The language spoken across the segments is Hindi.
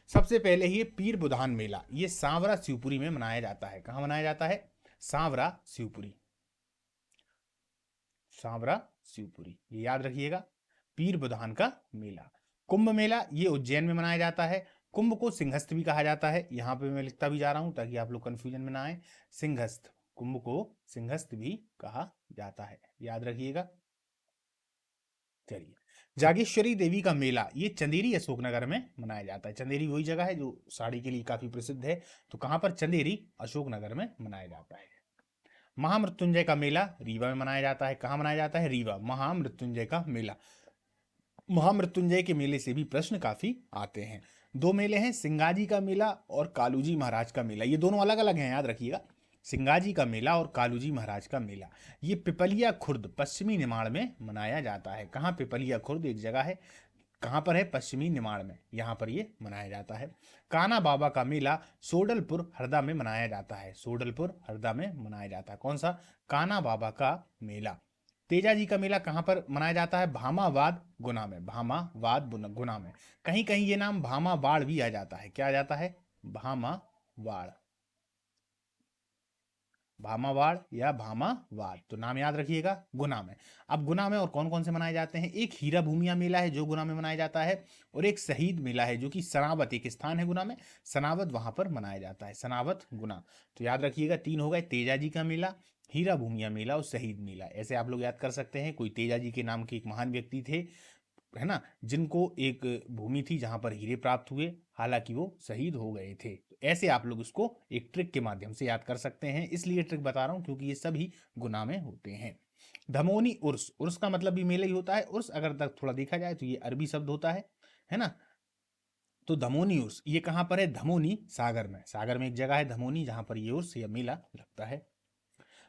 सबसे पहले ये पीर बुधान मेला, ये सांवरा शिवपुरी में मनाया जाता है। कहाँ मनाया जाता है? सांवरा शिवपुरी, सांवरा शिवपुरी, ये याद रखिएगा। पीर बुधान का मेला। कुंभ मेला ये उज्जैन में मनाया जाता है। कुंभ को सिंहस्थ भी कहा जाता है, यहाँ पे मैं लिखता भी जा रहा हूं ताकि आप लोग कंफ्यूजन में ना आए। सिंहस्थ, कुंभ को सिंहस्थ भी कहा जाता है, याद रखिएगा। चलिए, जागेश्वरी देवी का मेला ये चंदेरी अशोकनगर में मनाया जाता है। चंदेरी वही जगह है जो साड़ी के लिए काफी प्रसिद्ध है, तो कहां पर? चंदेरी अशोकनगर में मनाया जाता है। महामृत्युंजय का मेला रीवा में मनाया जाता है। कहाँ मनाया जाता है? रीवा। महामृत्युंजय का मेला, महामृत्युंजय के मेले से भी प्रश्न काफी आते हैं। दो मेले हैं, सिंगाजी का मेला और कालूजी महाराज का मेला, ये दोनों अलग अलग हैं, याद रखिएगा। सिंगाजी का मेला और कालूजी महाराज का मेला, ये पिपलिया खुर्द पश्चिमी निमाड़ में मनाया जाता है। कहाँ? पिपलिया खुर्द एक जगह है, कहाँ पर है? पश्चिमी निमाड़ में, यहाँ पर ये मनाया जाता है। काना बाबा का मेला सोडलपुर हरदा में मनाया जाता है। सोडलपुर हरदा में मनाया जाता है। कौन सा? काना बाबा का मेला। तेजा जी का मेला कहाँ पर मनाया जाता है? भामावाद गुना में, भामावाद गुना में। कहीं कहीं ये नाम भामावाड़ भी आ जाता है। क्या आ जाता है? भामावाड़, भामावाड़ या भामावाद, तो नाम याद रखिएगा, गुना में। अब गुना में और कौन कौन से मनाए जाते हैं? एक हीरा भूमिया मेला है जो गुना में मनाया जाता है, और एक शहीद मेला है जो कि सनावत, एक स्थान है गुना में, सनावत, वहां पर मनाया जाता है। सनावत गुना, तो याद रखिएगा तीन हो गए, तेजा जी का मेला, हीरा भूमिया मेला और शहीद मेला। ऐसे आप लोग याद कर सकते हैं। कोई तेजा जी के नाम के एक महान व्यक्ति थे, है ना, जिनको एक भूमि थी जहां पर हीरे प्राप्त हुए, हालांकि वो शहीद हो गए थे। तो ऐसे आप लोग इसको एक ट्रिक के माध्यम से याद कर सकते हैं, इसलिए ट्रिक बता रहा हूं क्योंकि ये सभी गुना में होते हैं। धमोनी उर्स, उर्स का मतलब भी मेला ही होता है। उर्स अगर तक थोड़ा देखा जाए तो ये अरबी शब्द होता है ना। तो धमोनी उर्स ये कहां पर है? धमोनी सागर में, सागर में एक जगह है धमोनी जहां पर ये उर्स या मेला लगता है।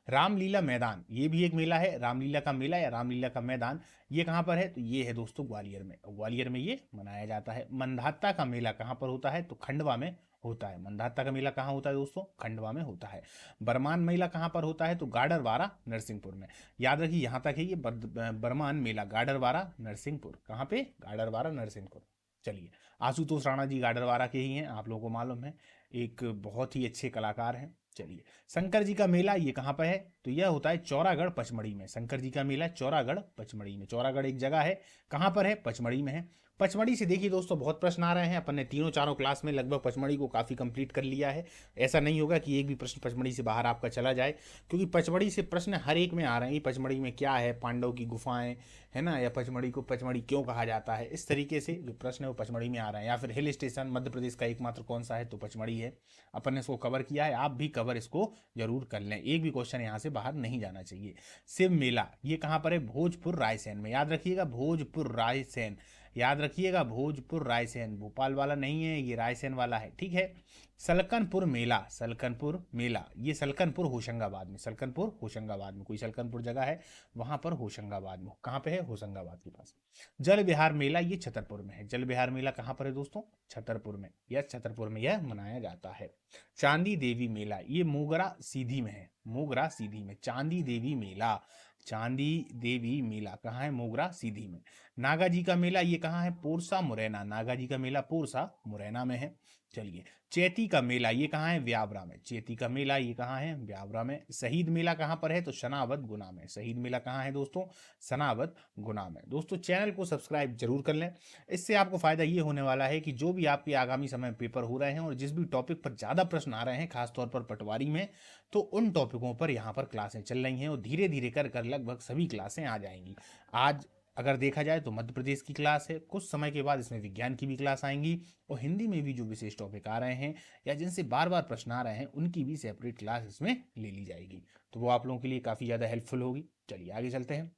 रामलीला मैदान ये भी एक मेला है, रामलीला का मेला या रामलीला का मैदान, ये कहाँ पर है? तो ये है दोस्तों ग्वालियर में, ग्वालियर में ये मनाया जाता है। मंधाता का मेला कहाँ पर होता है? तो खंडवा में होता है। मंधाता का मेला कहाँ होता है दोस्तों? खंडवा में होता है। बरमान मेला कहाँ पर होता है? तो गाडरवारा नरसिंहपुर में। याद रखिए यहाँ तक है ये बरमान मेला, गाडरवारा नरसिंहपुर। कहाँ पे? गाडरवारा नरसिंहपुर। चलिए, आशुतोष राणा जी गाडरवारा के ही हैं, आप लोगों को मालूम है, एक बहुत ही अच्छे कलाकार हैं। चलिए, शंकर जी का मेला ये कहाँ पर है? तो यह होता है चौरागढ़ पचमढ़ी में। शंकर जी का मेला चौरागढ़ पचमढ़ी में, चौरागढ़ एक जगह है, कहाँ पर है? पचमढ़ी में है। पचमढ़ी से देखिए दोस्तों बहुत प्रश्न आ रहे हैं, अपन ने तीनों चारों क्लास में लगभग पचमढ़ी को काफी कंप्लीट कर लिया है। ऐसा नहीं होगा कि एक भी प्रश्न पचमढ़ी से बाहर आपका चला जाए, क्योंकि पचमढ़ी से प्रश्न हर एक में आ रहे हैं। पचमढ़ी में क्या है? पांडव की गुफाएं, है ना, या पचमढ़ी को पचमढ़ी क्यों कहा जाता है, इस तरीके से जो प्रश्न है वो पचमढ़ी में आ रहे हैं। या फिर हिल स्टेशन मध्य प्रदेश का एकमात्र कौन सा है? तो पचमढ़ी है। अपन ने इसको कवर किया है, आप भी कवर इसको जरूर कर लें, एक भी क्वेश्चन यहाँ से बाहर नहीं जाना चाहिए। शिव मेला ये कहाँ पर है? भोजपुर रायसेन में, याद रखिएगा भोजपुर रायसेन, याद रखिएगा भोजपुर रायसेन, भोपाल वाला नहीं है ये, रायसेन वाला है, ठीक है। सलकनपुर मेला, सलकनपुर मेला ये सलकनपुर होशंगाबाद में, सलकनपुर होशंगाबाद में, कोई सलकनपुर जगह है वहां पर, होशंगाबाद में। कहाँ पे है? होशंगाबाद के पास। जल विहार मेला ये छतरपुर में है। जल विहार मेला कहाँ पर है दोस्तों? छतरपुर में, यह छतरपुर में यह मनाया जाता है। चांदी देवी मेला ये मोगरा सीधी में है, मोगरा सीधी में चांदी देवी मेला, चांदी देवी मेला कहाँ है? मोगरा सीधी में। नागा जी का मेला ये कहाँ है? पोरसा मुरैना, नागा जी का मेला पोरसा मुरैना में है। चलिए, चैती का मेला ये कहाँ है? व्यावरा में, चैती का मेला ये कहाँ है? व्यावरा में। शहीद मेला कहाँ पर है? तो सनावद गुना में, शहीद मेला कहाँ है दोस्तों? सनावद गुना में। दोस्तों चैनल को सब्सक्राइब जरूर कर लें, इससे आपको फायदा ये होने वाला है कि जो भी आपके आगामी समय में पेपर हो रहे हैं और जिस भी टॉपिक पर ज्यादा प्रश्न आ रहे हैं, खासतौर पर पटवारी में, तो उन टॉपिकों पर यहाँ पर क्लासें चल रही हैं और धीरे धीरे कर कर लगभग सभी क्लासें आ जाएंगी। आज अगर देखा जाए तो मध्य प्रदेश की क्लास है, कुछ समय के बाद इसमें विज्ञान की भी क्लास आएंगी, और हिंदी में भी जो विशेष टॉपिक आ रहे हैं या जिनसे बार बार प्रश्न आ रहे हैं उनकी भी सेपरेट क्लास इसमें ले ली जाएगी, तो वो आप लोगों के लिए काफी ज्यादा हेल्पफुल होगी। चलिए आगे चलते हैं।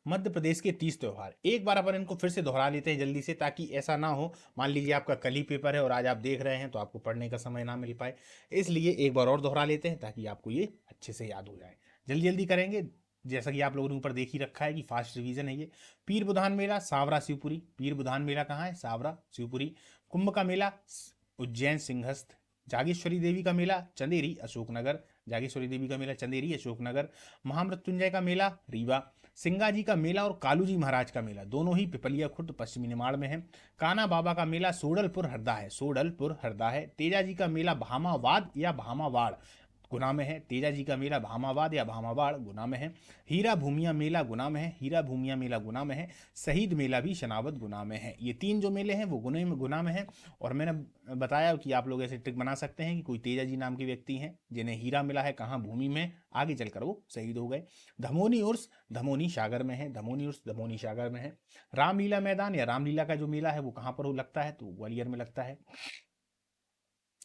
मध्य प्रदेश के 30 त्योहार, एक बार अपन इनको फिर से दोहरा लेते हैं जल्दी से, ताकि ऐसा ना हो मान लीजिए आपका कल ही पेपर है और आज आप देख रहे हैं तो आपको पढ़ने का समय ना मिल पाए, इसलिए एक बार और दोहरा लेते हैं ताकि आपको ये अच्छे से याद हो जाए। जल्दी जल्दी करेंगे, जैसा कि आप लोगों ने ऊपर देख ही रखा है कि फास्ट रिवीजन है ये। पीर बुधान मेला सावरा शिवपुरी, पीर बुधान मेला कहाँ है? सावरा शिवपुरी। कुंभ का मेला उज्जैन सिंहस्थ। जागेश्वरी देवी का मेला चंदेरी अशोकनगर, जागेश्वरी देवी का मेला चंदेरी अशोकनगर। महामृत्युंजय का मेला रीवा। सिंगा जी का मेला और कालू जी महाराज का मेला दोनों ही पिपलिया खुर्द पश्चिमी निमाड़ में है। काना बाबा का मेला सोडलपुर हरदा है, सोडलपुर हरदा है। तेजा जी का मेला भामावाद या भामावाड़ गुना में है, तेजा जी का मेला भामावाद या भामावाड़ गुना में है। हीरा भूमिया मेला गुना में है, हीरा भूमिया मेला गुना में है। शहीद मेला भी शनावत गुना में है। ये तीन जो मेले हैं वो गुना में है। और मैंने बताया कि आप लोग ऐसे ट्रिक बना सकते हैं कि कोई तेजा जी नाम के व्यक्ति हैं जिन्हें हीरा मिला है कहाँ, भूमि में, आगे चलकर वो शहीद हो गए। धमोनी उर्स धमोनी सागर में है, धमोनी उर्स धमोनी सागर में है। रामलीला मैदान या रामलीला का जो मेला है वो कहाँ पर लगता है, तो ग्वालियर में लगता है।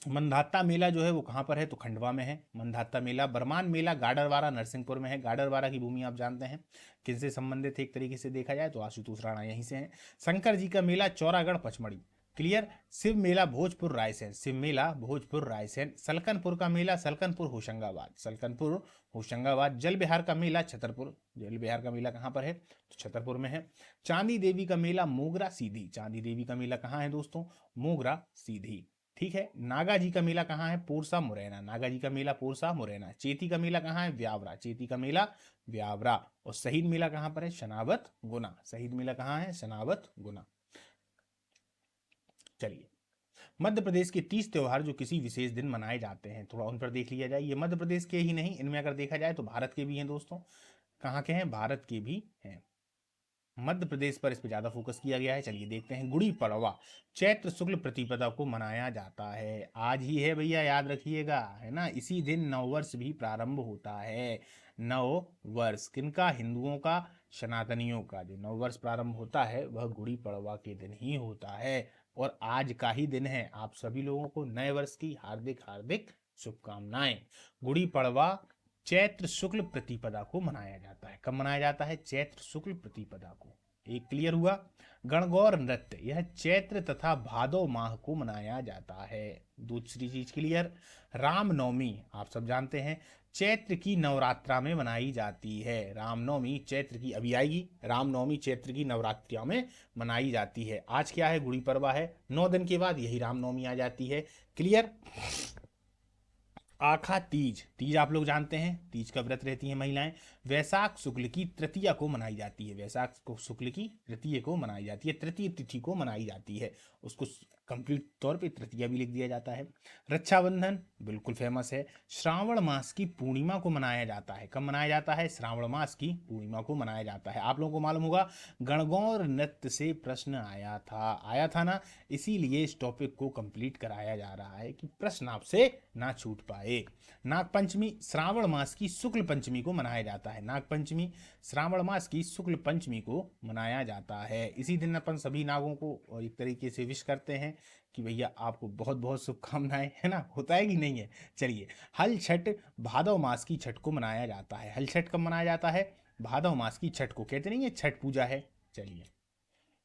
मंधाता मेला जो है वो कहाँ पर है, तो खंडवा में है मंधाता मेला। बरमान मेला गाडरवारा नरसिंहपुर में है। गाडरवारा की भूमि आप जानते हैं किससे संबंधित है, एक तरीके से देखा जाए तो आशुतोष राणा यहीं से हैं। शंकर जी का मेला चौरागढ़ पचमढ़ी, क्लियर। शिव मेला भोजपुर रायसेन, शिव मेला भोजपुर रायसेन। सलकनपुर का मेला सलकनपुर होशंगाबाद, सलकनपुर होशंगाबाद। जल विहार का मेला छतरपुर, जल विहार का मेला कहाँ पर है, तो छतरपुर में है। चांदी देवी का मेला मोगरा सीधी, चांदी देवी का मेला कहाँ है दोस्तों, मोगरा सीधी, ठीक है। नागा जी का मेला कहाँ है, पोरसा मुरैना, नागा जी का मेला पोरसा मुरैना। चेती का मेला कहाँ है, व्यावरा, चेती का मेला व्यावरा। और शहीद मेला कहाँ पर है, शनावत गुना, शहीद मेला कहाँ है, शनावत गुना। चलिए, मध्य प्रदेश के 30 त्योहार जो किसी विशेष दिन मनाए जाते हैं, थोड़ा उन पर देख लिया जाए। ये मध्य प्रदेश के ही नहीं, इनमें अगर देखा जाए तो भारत के भी हैं दोस्तों। कहाँ के हैं, भारत के भी हैं। मध्य प्रदेश पर इस पर ज्यादा फोकस किया गया है। चलिए देखते हैं। गुड़ी पड़वा चैत्र शुक्ल प्रतिपदा को मनाया जाता है। आज ही है भैया, याद रखिएगा, है ना। इसी दिन नववर्ष भी प्रारंभ होता है। नव वर्ष किनका, हिंदुओं का, सनातनियों का। जो नववर्ष प्रारंभ होता है वह गुड़ी पड़वा के दिन ही होता है और आज का ही दिन है। आप सभी लोगों को नए वर्ष की हार्दिक हार्दिक शुभकामनाएं। गुड़ी पड़वा चैत्र शुक्ल प्रतिपदा को मनाया जाता है। कब मनाया जाता है, चैत्र शुक्ल प्रतिपदा को। एक क्लियर हुआ। गणगौर नृत्य यह चैत्र तथा भादव माह को मनाया जाता है। दूसरी चीज क्लियर। रामनवमी आप सब जानते हैं चैत्र की नवरात्रा में मनाई जाती है। रामनवमी चैत्र की अभी आएगी, रामनवमी चैत्र की नवरात्रियों में मनाई जाती है। आज क्या है, गुड़ी पड़वा है, 9 दिन के बाद यही रामनवमी आ जाती है। क्लियर। आखा तीज, तीज आप लोग जानते हैं, तीज का व्रत रहती हैं महिलाएं। वैशाख शुक्ल की तृतीया को मनाई जाती है, वैशाख को शुक्ल की तृतीय को मनाई जाती है, तृतीय तिथि को मनाई जाती है। उसको कंप्लीट तौर पे तृतीया भी लिख दिया जाता है। रक्षाबंधन बिल्कुल फेमस है। श्रावण मास की पूर्णिमा को मनाया जाता है। कब मनाया जाता है, श्रावण मास की पूर्णिमा को मनाया जाता है। आप लोगों को मालूम होगा गणगौर नृत्य से प्रश्न आया था ना, इसीलिए इस टॉपिक को कंप्लीट कराया जा रहा है कि प्रश्न आपसे ना छूट पाए। नागपंचमी श्रावण मास की शुक्ल पंचमी को मनाया जाता है। नागपंचमी श्रावण मास की शुक्ल पंचमी को मनाया जाता है। इसी दिन अपन सभी नागों को एक तरीके से विश करते हैं कि भैया आपको बहुत बहुत शुभकामनाएं, है ना। होता है कि नहीं है। चलिए, हल छठ भादव मास की छठ को मनाया जाता है। हल छठ कब मनाया जाता है, भादव मास की छठ को, कहते नहीं है छठ पूजा है। चलिए,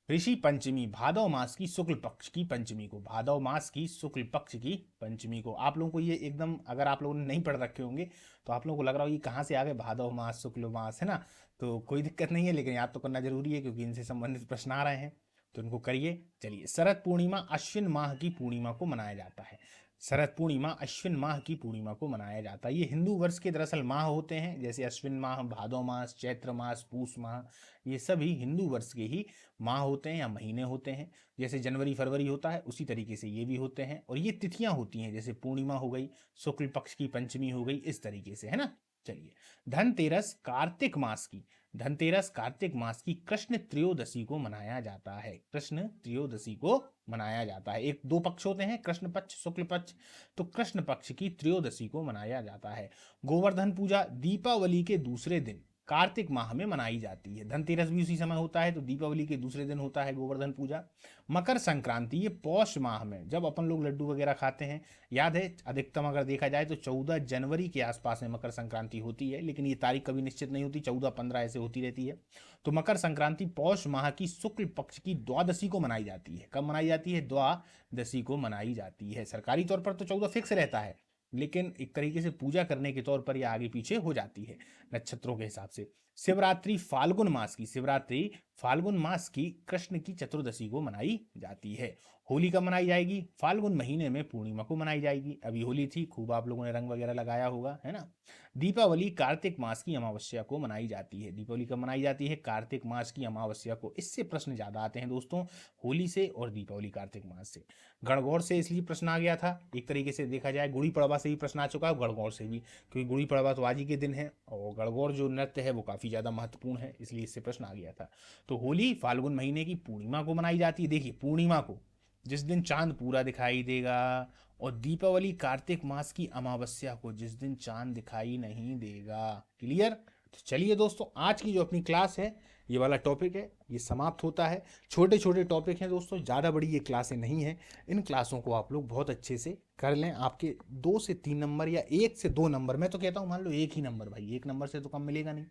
ऋषि पंचमी भादव मास की शुक्ल पक्ष की पंचमी को, भादव मास की शुक्ल पक्ष की पंचमी को। आप लोगों को ये एकदम, अगर आप लोगों ने नहीं पढ़ रखे होंगे तो आप लोगों को लग रहा हो ये कहाँ से आ गए, भादव मास शुक्ल मास, है ना। तो कोई दिक्कत नहीं है, लेकिन याद तो करना जरूरी है क्योंकि इनसे संबंधित प्रश्न आ रहे हैं, तो इनको करिए। चलिए, शरद पूर्णिमा अश्विन माह की पूर्णिमा को मनाया जाता है। शरद पूर्णिमा अश्विन माह की पूर्णिमा को मनाया जाता है। ये हिंदू वर्ष के दरअसल माह होते हैं, जैसे अश्विन माह, भादव मास, चैत्र मास, पूष माह, ये सभी हिंदू वर्ष के ही माह होते हैं या महीने होते हैं। जैसे जनवरी फरवरी होता है उसी तरीके से ये भी होते हैं। और ये तिथियां होती हैं, जैसे पूर्णिमा हो गई, शुक्ल पक्ष की पंचमी हो गई, इस तरीके से, है ना। चलिए, धनतेरस कार्तिक मास की, धनतेरस कार्तिक मास की कृष्ण त्रयोदशी को मनाया जाता है। कृष्ण त्रयोदशी को मनाया जाता है। एक दो पक्ष होते हैं, कृष्ण पक्ष शुक्ल पक्ष, तो कृष्ण पक्ष की त्रयोदशी को मनाया जाता है। गोवर्धन पूजा दीपावली के दूसरे दिन कार्तिक माह में मनाई जाती है। धनतेरस भी उसी समय होता है, तो दीपावली के दूसरे दिन होता है गोवर्धन पूजा। मकर संक्रांति ये पौष माह में जब अपन लोग लड्डू वगैरह खाते हैं, याद है, अधिकतम अगर देखा जाए तो 14 जनवरी के आसपास में मकर संक्रांति होती है, लेकिन ये तारीख कभी निश्चित नहीं होती, 14-15 ऐसे होती रहती है। तो मकर संक्रांति पौष माह की शुक्ल पक्ष की द्वादशी को मनाई जाती है। कब मनाई जाती है, द्वादशी को मनाई जाती है। सरकारी तौर पर तो 14 फिक्स रहता है, लेकिन एक तरीके से पूजा करने के तौर पर यह आगे पीछे हो जाती है नक्षत्रों के हिसाब से। शिवरात्रि फाल्गुन मास की, शिवरात्रि फाल्गुन मास की कृष्ण की चतुर्दशी को मनाई जाती है। होली कब मनाई जाएगी? फाल्गुन महीने में पूर्णिमा को मनाई जाएगी। अभी होली थी, खूब आप लोगों ने रंग वगैरह लगाया होगा, है ना। दीपावली कार्तिक मास की अमावस्या को मनाई जाती है। दीपावली कब मनाई जाती है? कार्तिक मास की अमावस्या को। इससे प्रश्न ज्यादा आते हैं दोस्तों, होली से और दीपावली कार्तिक मास से। गणगौर से इसलिए प्रश्न आ गया था, एक तरीके से देखा जाए गुड़ी पड़वा से भी प्रश्न आ चुका है, गणगौर से भी, क्योंकि गुड़ी पड़वा तो आज ही के दिन है और गणगौर जो नृत्य है वो काफी ज्यादा महत्वपूर्ण है, इसलिए इससे प्रश्न आ गया था। तो होली फाल्गुन महीने की पूर्णिमा को मनाई जाती है। देखिए पूर्णिमा को, जिस दिन चांद पूरा दिखाई देगा, और दीपावली कार्तिक मास की अमावस्या को, जिस दिन चांद दिखाई नहीं देगा। क्लियर? तो चलिए दोस्तों, आज की जो अपनी क्लास है, ये वाला टॉपिक है, ये समाप्त होता है। छोटे छोटे टॉपिक हैं दोस्तों, ज़्यादा बड़ी ये क्लासें नहीं हैं। इन क्लासों को आप लोग बहुत अच्छे से कर लें। आपके 2 से 3 नंबर या 1 से 2 नंबर, मैं तो कहता हूँ मान लो 1 ही नंबर, भाई 1 नंबर से तो कम मिलेगा नहीं।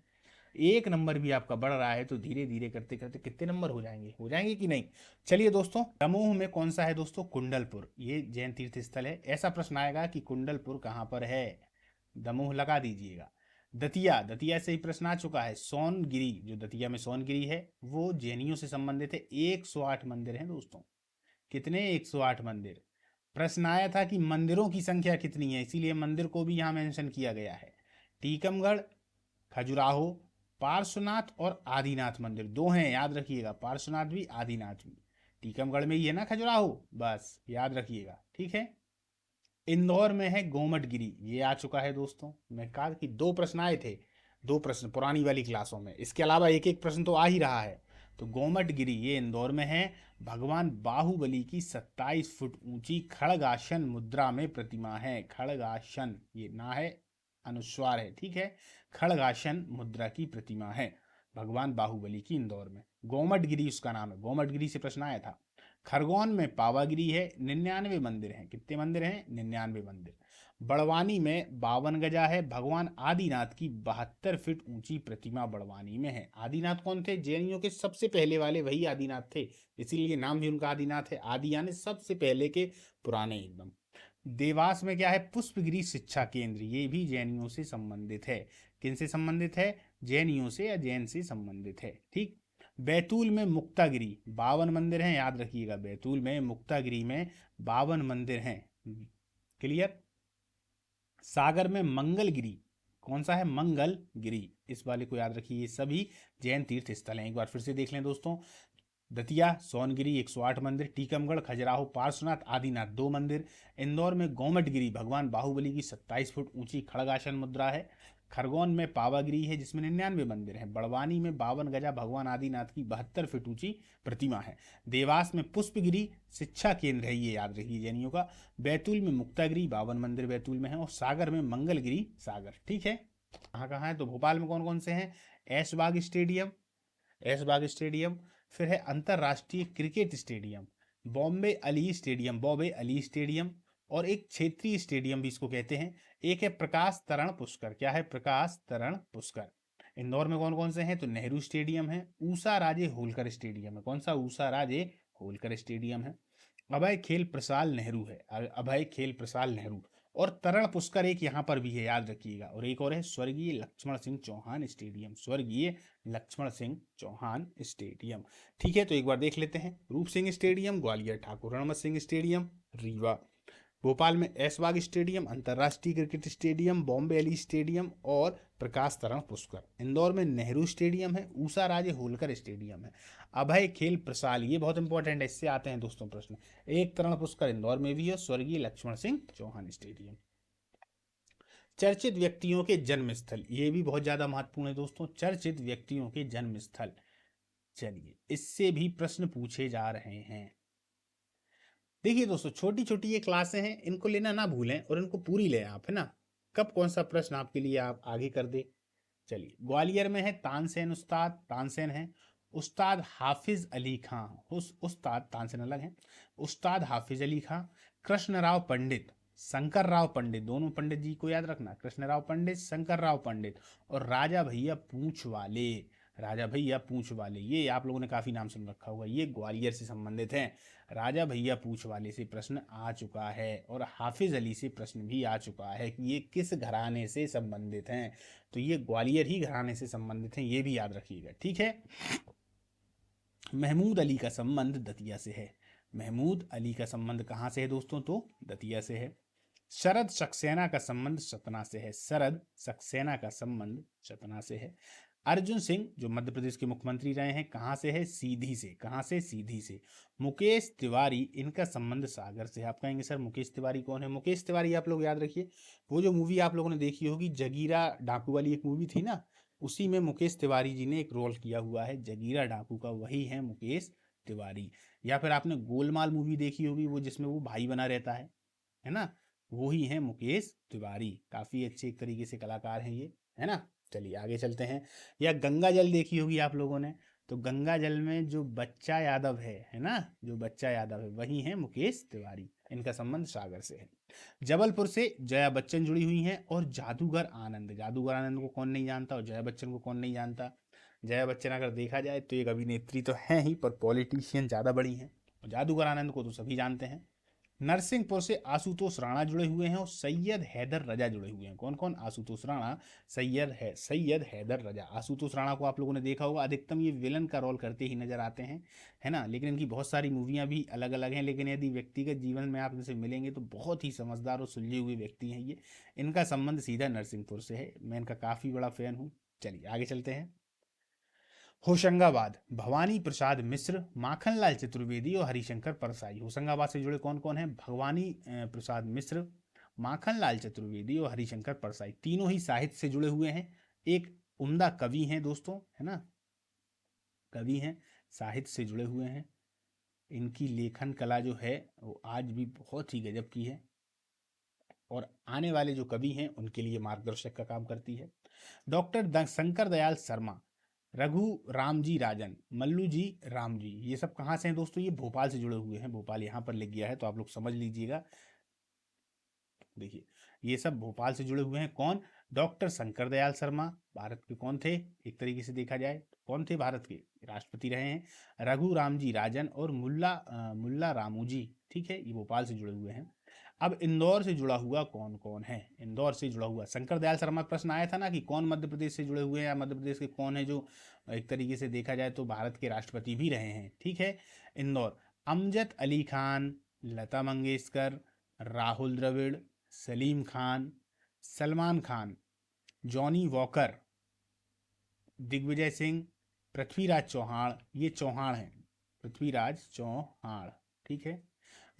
1 नंबर भी आपका बढ़ रहा है तो धीरे धीरे करते करते कितने नंबर हो जाएंगे? हो जाएंगे कि नहीं? चलिए दोस्तों, दमोह में कौन सा है दोस्तों? कुंडलपुर, ये जैन तीर्थ स्थल है। ऐसा प्रश्न आएगा कि कुंडलपुर कहाँ पर है, दमोह लगा दीजिएगा। दतिया, दतिया से ही प्रश्न आ चुका है। सोनगिरी, जो दतिया में सोनगिरी है, वो जैनियों से संबंधित है। 108 मंदिर हैं दोस्तों। कितने? 108 मंदिर। प्रश्न आया था कि मंदिरों की संख्या कितनी है, इसीलिए मंदिर को भी यहाँ मेंशन किया गया है। टीकमगढ़, खजुराहो, पार्श्वनाथ और आदिनाथ मंदिर, दो हैं, याद रखिएगा, पार्श्वनाथ भी आदिनाथ भी। टीकमगढ़ में ही है ना खजुराहो, बस याद रखिएगा, ठीक है। इंदौर में है गोमटगिरी, ये आ चुका है दोस्तों। मैं कहा कि 2 प्रश्न आए थे, 2 प्रश्न पुरानी वाली क्लासों में, इसके अलावा एक एक प्रश्न तो आ ही रहा है। तो गोमटगिरी ये इंदौर में है। भगवान बाहुबली की 27 फुट ऊंची खड़गासन मुद्रा में प्रतिमा है। खड़गासन, ये ना है, अनुस्वार है, ठीक है। खड़गासन मुद्रा की प्रतिमा है भगवान बाहुबली की, इंदौर में। गोमटगिरी उसका नाम है, गोमटगिरी से प्रश्न आया था। खरगोन में पावागिरी है, 99 मंदिर हैं। कितने मंदिर हैं? 99 मंदिर। बड़वानी में 52 गजा है। भगवान आदिनाथ की 72 फीट ऊंची प्रतिमा बड़वानी में है। आदिनाथ कौन थे? जैनियों के सबसे पहले वाले वही आदिनाथ थे, इसीलिए नाम भी उनका आदिनाथ है। आदि यानी सबसे पहले के, पुराने एकदम। देवास में क्या है? पुष्पगिरी शिक्षा केंद्र, ये भी जैनियों से संबंधित है। किन से संबंधित है? जैनियों से या जैन से संबंधित है, ठीक। बैतूल में मुक्तागिरी, 52 मंदिर हैं, याद रखिएगा। बैतूल में मुक्तागिरी में 52 मंदिर हैं। क्लियर? सागर में मंगलगिरी, कौन सा है? मंगलगिरी, इस वाले को याद रखिए। ये सभी जैन तीर्थ स्थल हैं। एक बार फिर से देख लें दोस्तों। दतिया सोनगिरी 108 मंदिर, टीकमगढ़ खजुराहो पार्श्वनाथ आदिनाथ 2 मंदिर, इंदौर में गोमटगिरी भगवान बाहुबली की 27 फुट ऊंची खड़गासन मुद्रा है, खरगोन में पावागिरी है जिसमें 99 मंदिर हैं, बड़वानी में 52 गजा भगवान आदिनाथ की 72 फीट ऊंची प्रतिमा है, देवास में पुष्पगिरी शिक्षा केंद्र है, ये याद रखिए जैनियों का, बैतूल में मुक्तागिरी 52 मंदिर बैतूल में है, और सागर में मंगलगिरी सागर, ठीक है। कहाँ कहाँ है? तो भोपाल में कौन कौन से हैं? ऐशबाग स्टेडियम, ऐशबाग स्टेडियम, फिर है अंतरराष्ट्रीय cricket stadium, Bombay Ali stadium, Bombay Ali stadium, और एक क्षेत्रीय स्टेडियम भी इसको कहते हैं, एक है प्रकाश तरण पुष्कर। क्या है? प्रकाश तरण पुष्कर। इंदौर में कौन कौन से हैं? तो नेहरू स्टेडियम है, ऊषा राजे होलकर स्टेडियम है। कौन सा? ऊषा राजे होलकर स्टेडियम है। अभय खेल प्रसाद नेहरू है, अभय खेल प्रसाद नेहरू। और तरण पुष्कर एक यहाँ पर भी है, याद रखिएगा। और एक और है स्वर्गीय लक्ष्मण सिंह चौहान स्टेडियम, स्वर्गीय लक्ष्मण सिंह चौहान स्टेडियम, ठीक है। तो एक बार देख लेते हैं। रूप सिंह स्टेडियम, ग्वालियर ठाकुर रणमत सिंह स्टेडियम, रीवा। भोपाल में ऐशबाग स्टेडियम, अंतर्राष्ट्रीय cricket stadium, Bombay Ali stadium और प्रकाश तरण पुष्कर। इंदौर में नेहरू स्टेडियम है, ऊषा राजे होलकर स्टेडियम है, अभय खेल प्रसाल, ये बहुत इंपॉर्टेंट है, इससे आते हैं दोस्तों प्रश्न। एक तरण पुष्कर इंदौर में भी है, स्वर्गीय लक्ष्मण सिंह चौहान स्टेडियम। चर्चित व्यक्तियों के जन्म स्थल, ये भी बहुत ज्यादा महत्वपूर्ण है दोस्तों, चर्चित व्यक्तियों के जन्म स्थल। चलिए, इससे भी प्रश्न पूछे जा रहे हैं। देखिए दोस्तों, छोटी छोटी ये क्लासें हैं, इनको लेना ना भूलें और इनको पूरी लें आप, है ना। कब कौन सा प्रश्न आपके लिए आप आगे कर दे। चलिए, ग्वालियर में है तानसेन उस्ताद, तानसेन है। उस्ताद हाफिज अली खां, उस उस्ताद, तानसेन अलग है। उस्ताद हाफिज अली खां, कृष्णराव पंडित, शंकर राव पंडित, दोनों पंडित जी को याद रखना, कृष्णराव पंडित, शंकर राव पंडित, और राजा भैया पूंछ वाले, राजा भैया पूंछ वाले, ये आप लोगों ने काफी नाम सुन रखा होगा, ये ग्वालियर से संबंधित हैं। राजा भैया पूंछ वाले से प्रश्न आ चुका है, और हाफिज अली से प्रश्न भी आ चुका है कि ये किस घराने से संबंधित हैं। तो ये ग्वालियर ही घराने से संबंधित हैं, ये भी याद रखिएगा, ठीक है। महमूद अली का संबंध दतिया से है। महमूद अली का संबंध कहाँ से है दोस्तों? तो दतिया से है। शरद सक्सेना का संबंध सतना से है। शरद सक्सेना का संबंध सतना से है। अर्जुन सिंह जो मध्य प्रदेश के मुख्यमंत्री रहे हैं, कहाँ से है? सीधी से। कहाँ से? सीधी से। मुकेश तिवारी, इनका संबंध सागर से है। आप कहेंगे सर मुकेश तिवारी कौन है? मुकेश तिवारी आप लोग याद रखिए, वो जो मूवी आप लोगों ने देखी होगी जगीरा डाकू वाली एक मूवी थी ना, उसी में मुकेश तिवारी जी ने एक रोल किया हुआ है जगीरा डाकू का, वही है मुकेश तिवारी। या फिर आपने गोलमाल मूवी देखी होगी, वो जिसमें वो भाई बना रहता है ना, वो ही है मुकेश तिवारी। काफी अच्छे एक तरीके से कलाकार हैं ये, है ना। चलिए आगे चलते हैं। या गंगा जल देखी होगी आप लोगों ने, तो गंगा जल में जो बच्चा यादव है ना, जो बच्चा यादव है वही है मुकेश तिवारी। इनका संबंध सागर से है। जबलपुर से जया बच्चन जुड़ी हुई हैं, और जादूगर आनंद, जादूगर आनंद को कौन नहीं जानता और जया बच्चन को कौन नहीं जानता। जया बच्चन अगर देखा जाए तो एक अभिनेत्री तो है ही, पर पॉलिटिशियन ज़्यादा बड़ी हैं। जादूगर आनंद को तो सभी जानते हैं। नरसिंहपुर से आशुतोष राणा जुड़े हुए हैं, और सैयद हैदर रजा जुड़े हुए हैं। कौन कौन? आशुतोष राणा, सैयद हैदर रजा। आशुतोष राणा को आप लोगों ने देखा होगा, अधिकतम ये विलन का रोल करते ही नजर आते हैं, है ना। लेकिन इनकी बहुत सारी मूवियां भी अलग अलग हैं, लेकिन यदि व्यक्तिगत जीवन में आप इनसे मिलेंगे तो बहुत ही समझदार और सुलझे हुए व्यक्ति हैं ये। इनका संबंध सीधा नरसिंहपुर से है। मैं इनका काफ़ी बड़ा फैन हूँ। चलिए आगे चलते हैं। होशंगाबाद, भवानी प्रसाद मिश्र, माखनलाल चतुर्वेदी और हरिशंकर परसाई। होशंगाबाद से जुड़े कौन कौन हैं? भवानी प्रसाद मिश्र, माखनलाल चतुर्वेदी और हरिशंकर परसाई। तीनों ही साहित्य से जुड़े हुए हैं, एक उम्दा कवि हैं दोस्तों, है ना, कवि हैं, साहित्य से जुड़े हुए हैं। इनकी लेखन कला जो है वो आज भी बहुत ही गजब की है, और आने वाले जो कवि हैं उनके लिए मार्गदर्शक का काम करती है। डॉक्टर शंकर दयाल शर्मा, रघु राम जी राजन, मल्लू जी राम जी, ये सब कहाँ से हैं दोस्तों? ये भोपाल से जुड़े हुए हैं। भोपाल यहाँ पर लिख गया है तो आप लोग समझ लीजिएगा। देखिए ये सब भोपाल से जुड़े हुए हैं। कौन? डॉक्टर शंकर दयाल शर्मा भारत के कौन थे? एक तरीके से देखा जाए कौन थे? भारत के राष्ट्रपति रहे हैं। रघु राम जी राजन और मुल्ला रामू जी, ठीक है, ये भोपाल से जुड़े हुए हैं। अब इंदौर से जुड़ा हुआ कौन कौन है? इंदौर से जुड़ा हुआ शंकर दयाल शर्मा, प्रश्न आया था ना कि कौन मध्य प्रदेश से जुड़े हुए हैं, या मध्य प्रदेश के कौन है जो एक तरीके से देखा जाए तो भारत के राष्ट्रपति भी रहे हैं, ठीक है। इंदौर, अमजद अली खान, लता मंगेशकर, राहुल द्रविड़, सलीम खान, सलमान खान, जॉनी वॉकर, दिग्विजय सिंह, पृथ्वीराज चौहान, ये चौहान हैं, पृथ्वीराज चौहान, ठीक है।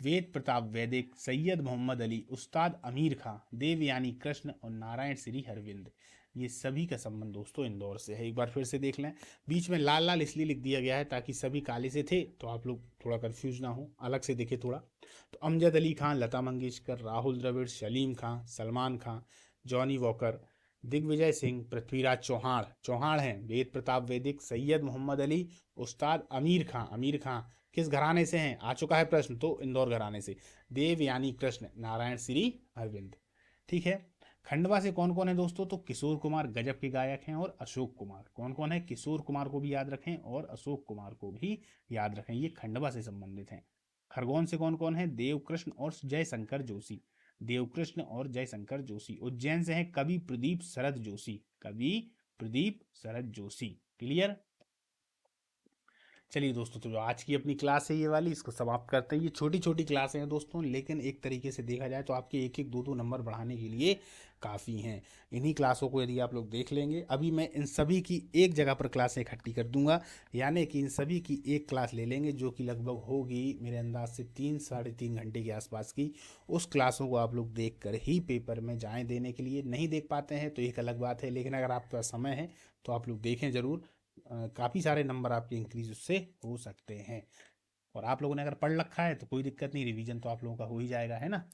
वेद प्रताप वैदिक, सैयद मोहम्मद अली, उस्ताद अमीर खां, देवयानी कृष्ण और नारायण श्री अरविंद, ये सभी का संबंध दोस्तों इंदौर से है। एक बार फिर से देख लें, बीच में लाल लाल इसलिए लिख दिया गया है ताकि सभी काले से थे तो आप लोग थोड़ा कंफ्यूज ना हो, अलग से देखे थोड़ा। तो अमजद अली खान, लता मंगेशकर, राहुल द्रविड़, सलीम खां, सलमान खां, जॉनी वॉकर, दिग्विजय सिंह, पृथ्वीराज चौहान, चौहान हैं, वेद प्रताप वैदिक, सैयद मोहम्मद अली, उस्ताद अमीर खां, अमीर खां किस घराने से हैं? आ चुका है प्रश्न, तो इंदौर घराने से। देवयानी कृष्ण, नारायण श्री अरविंद, ठीक है। खंडवा से कौन कौन है दोस्तों? तो किशोर कुमार गजब के गायक हैं, और अशोक कुमार। कौन कौन है? किशोर कुमार को भी याद रखें और अशोक कुमार को भी याद रखें, ये खंडवा से संबंधित हैं। खरगोन से कौन कौन है? देवकृष्ण और जयशंकर जोशी, देवकृष्ण और जयशंकर जोशी। उज्जैन से हैं कवि प्रदीप शरद जोशी, कवि प्रदीप शरद जोशी, क्लियर। चलिए दोस्तों, तो जो आज की अपनी क्लास है ये वाली, इसको समाप्त करते हैं। ये छोटी छोटी क्लासें हैं दोस्तों, लेकिन एक तरीके से देखा जाए तो आपके एक एक दो दो नंबर बढ़ाने के लिए काफ़ी हैं। इन्हीं क्लासों को यदि आप लोग देख लेंगे, अभी मैं इन सभी की एक जगह पर क्लासें इकट्ठी कर दूंगा, यानी कि इन सभी की एक क्लास ले लेंगे जो कि लगभग होगी मेरे अंदाज से 3 साढ़े 3 घंटे के आसपास की। उस क्लासों को आप लोग देख कर ही पेपर में जाएँ देने के लिए। नहीं देख पाते हैं तो एक अलग बात है, लेकिन अगर आपके पास समय है तो आप लोग देखें ज़रूर। काफ़ी सारे नंबर आपके इंक्रीज उससे हो सकते हैं। और आप लोगों ने अगर पढ़ रखा है तो कोई दिक्कत नहीं, रिवीजन तो आप लोगों का हो ही जाएगा, है ना।